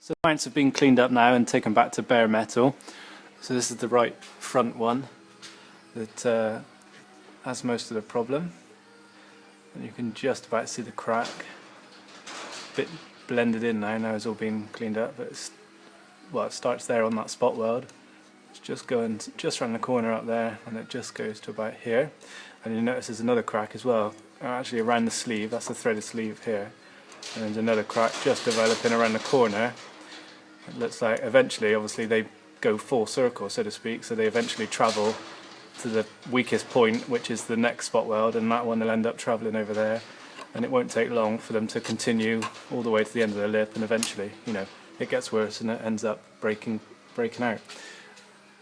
So the mounts have been cleaned up now and taken back to bare metal. So this is the right front one that has most of the problem. And you can just about see the crack. A bit blended in now it's all been cleaned up, but it starts there on that spot weld. It's just going just around the corner up there, and it just goes to about here. And you notice there's another crack as well, actually around the sleeve. That's the threaded sleeve here. And there's another crack just developing around the corner. It looks like eventually, obviously, they go full circle, so to speak, so they eventually travel to the weakest point, which is the next spot weld, and that one will end up travelling over there. And it won't take long for them to continue all the way to the end of the lip, and eventually, it gets worse and it ends up breaking out.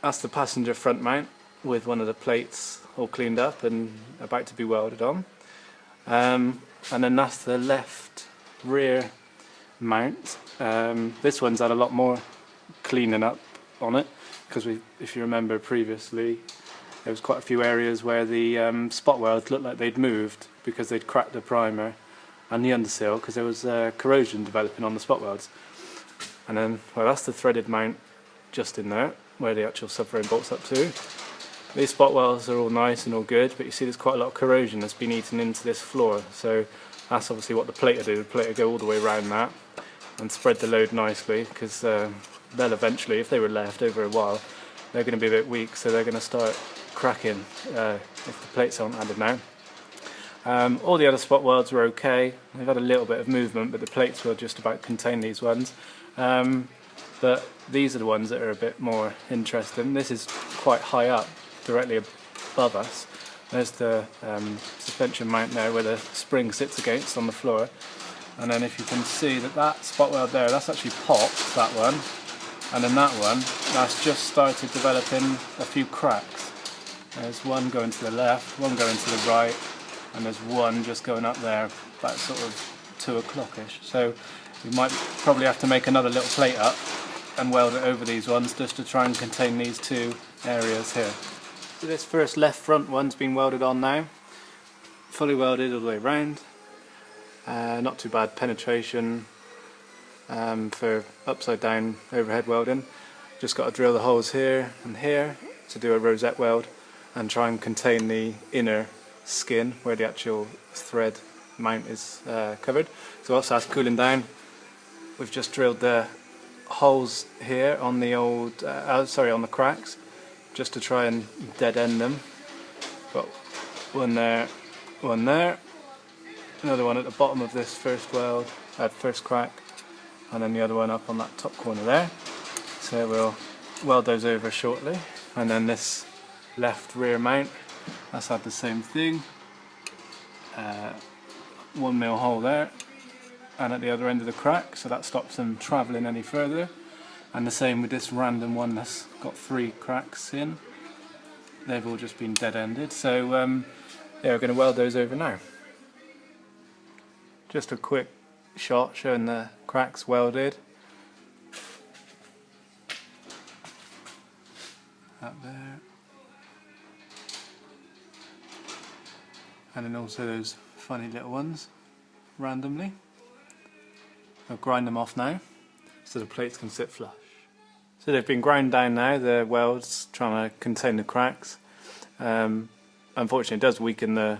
That's the passenger front mount with one of the plates all cleaned up and about to be welded on. And then that's the left rear mount. This one's had a lot more cleaning up on it, because if you remember previously, there was quite a few areas where the spot welds looked like they'd moved because they'd cracked the primer and the undersill because there was corrosion developing on the spot welds. And then, well, that's the threaded mount just in there where the actual subframe bolts up to. These spot welds are all nice and all good, but you see there's quite a lot of corrosion that's been eaten into this floor. So that's obviously what the plate will do. The plate will go all the way around that and spread the load nicely, because they'll eventually, if they were left over a while, they're going to be a bit weak, so they're going to start cracking if the plates aren't added now. All the other spot welds were okay. They've had a little bit of movement, but the plates will just about contain these ones. But these are the ones that are a bit more interesting. This is quite high up, directly above us. There's the suspension mount there where the spring sits against on the floor. And then if you can see that spot weld there, that's actually popped, that one. And then that one, that's just started developing a few cracks. There's one going to the left, one going to the right, and there's one just going up there, about sort of 2 o'clock-ish. So we might probably have to make another little plate up and weld it over these ones just to try and contain these two areas here. So this first left front one's been welded on now, fully welded all the way around. Not too bad penetration for upside down overhead welding. Just got to drill the holes here and here to do a rosette weld and try and contain the inner skin where the actual thread mount is covered. So whilst that's cooling down, we've just drilled the holes here on the old, on the cracks, just to try and dead end them. Got one there, another one at the bottom of this first weld, first crack, and then the other one up on that top corner there. So we'll weld those over shortly. And then this left rear mount, that's had the same thing. 1 mil hole there, and at the other end of the crack, so that stops them travelling any further. And the same with this random one that's got 3 cracks in. They've all just been dead ended. So yeah, we're going to weld those over now. Just a quick shot showing the cracks welded. Up there. And then also those funny little ones, randomly. I'll grind them off now, so the plates can sit flush. So they've been ground down now, the welds, trying to contain the cracks. Unfortunately it does weaken the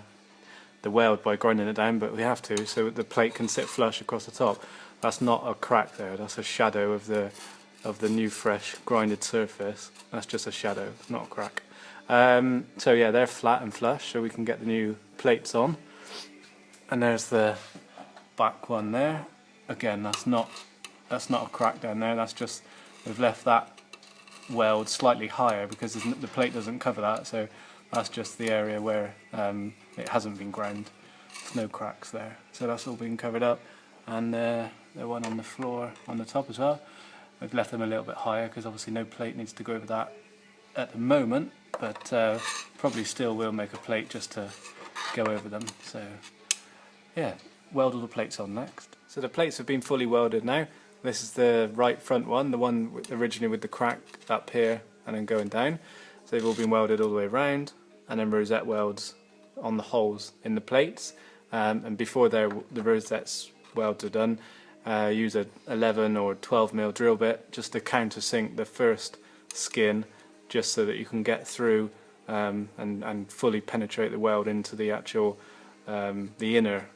weld by grinding it down, but we have to, so the plate can sit flush across the top. That's not a crack there, that's a shadow of the new fresh grinded surface. That's just a shadow, not a crack. So yeah, they're flat and flush, so we can get the new plates on. And there's the back one there. Again, that's not a crack down there, that's just, we've left that weld slightly higher because the plate doesn't cover that, so that's just the area where it hasn't been ground. There's no cracks there, so that's all been covered up. And the one on the floor on the top as well, we've left them a little bit higher because obviously no plate needs to go over that at the moment, but probably still will make a plate just to go over them. So yeah, weld all the plates on next. So the plates have been fully welded now. This is the right front one, the one originally with the crack up here and then going down. So they've all been welded all the way around, and then rosette welds on the holes in the plates. And before the rosettes welds are done, use a 11 or 12mm drill bit just to countersink the first skin, just so that you can get through and fully penetrate the weld into the actual the inner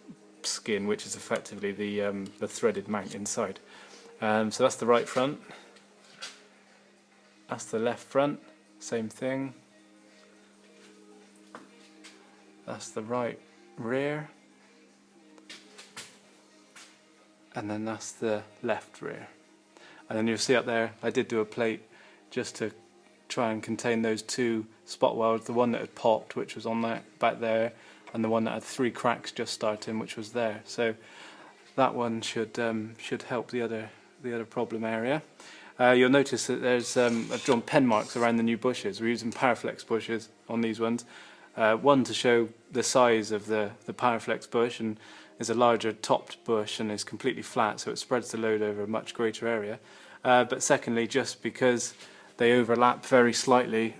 skin, which is effectively the threaded mount inside. So that's the right front. That's the left front, same thing. That's the right rear, and then that's the left rear. And then you'll see up there, I did do a plate just to try and contain those two spot welds, the one that had popped, which was on that back there, and the one that had 3 cracks just starting, which was there. So that one should help the other problem area. You'll notice that there's I've drawn pen marks around the new bushes. We're using Powerflex bushes on these ones. One to show the size of the Powerflex bush, and is a larger topped bush and is completely flat, so it spreads the load over a much greater area. But secondly, just because they overlap very slightly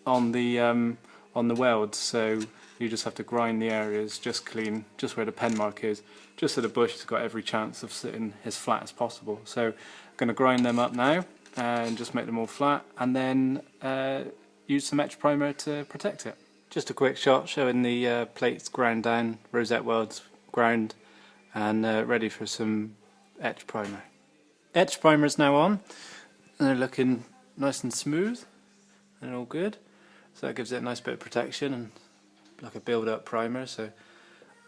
on the welds, so you just have to grind the areas just clean, just where the pen mark is, just so the bush has got every chance of sitting as flat as possible. So I'm going to grind them up now and just make them all flat, and then use some etch primer to protect it. Just a quick shot showing the plates ground down, rosette welds ground, and ready for some etch primer. Etch primer is now on, and they're looking nice and smooth and all good. So that gives it a nice bit of protection and like a build-up primer, so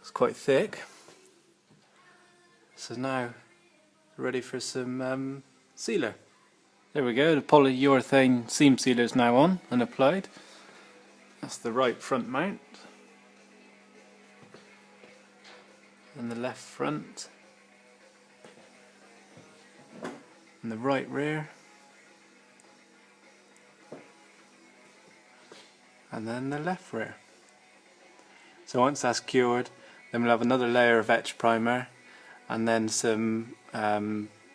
it's quite thick. So now ready for some sealer. There we go, the polyurethane seam sealer is now on and applied. That's the right front mount, and the left front, and the right rear, and then the left rear. So once that's cured, then we'll have another layer of etch primer, and then some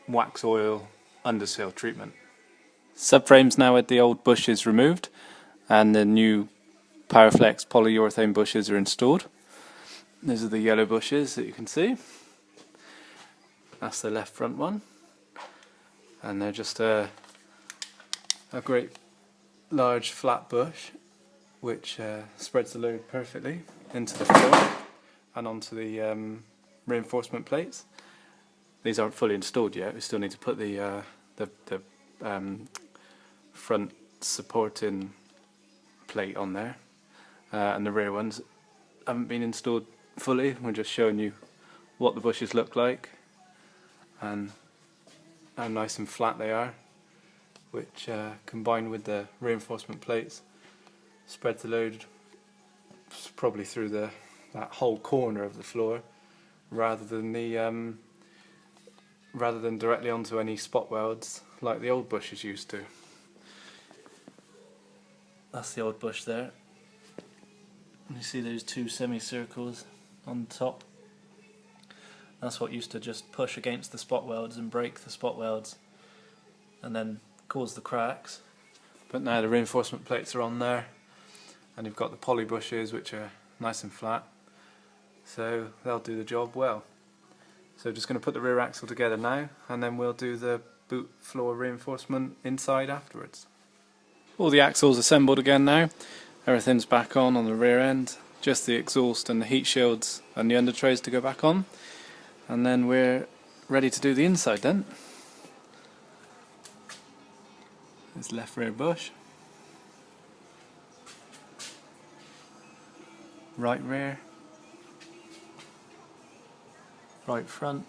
wax oil undersail treatment. Subframes now with the old bushes removed, and the new Powerflex polyurethane bushes are installed. These are the yellow bushes that you can see. That's the left front one, and they're just a great large flat bush which spreads the load perfectly into the floor and onto the reinforcement plates. These aren't fully installed yet. We still need to put the front supporting plate on there, and the rear ones haven't been installed fully. We're just showing you what the bushes look like and how nice and flat they are, which combined with the reinforcement plates spread the load probably through that whole corner of the floor, rather than directly onto any spot welds like the old bushes used to. That's the old bush there. You see those two semicircles on top? That's what used to just push against the spot welds and break the spot welds and then cause the cracks. But now the reinforcement plates are on there, and you've got the poly bushes which are nice and flat, so they'll do the job well. So just going to put the rear axle together now, and then we'll do the boot floor reinforcement inside afterwards. All the axles assembled again now. Everything's back on the rear end, just the exhaust and the heat shields and the under trays to go back on, and then we're ready to do the inside then. This left rear bush, right rear, right front,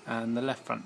and the left front.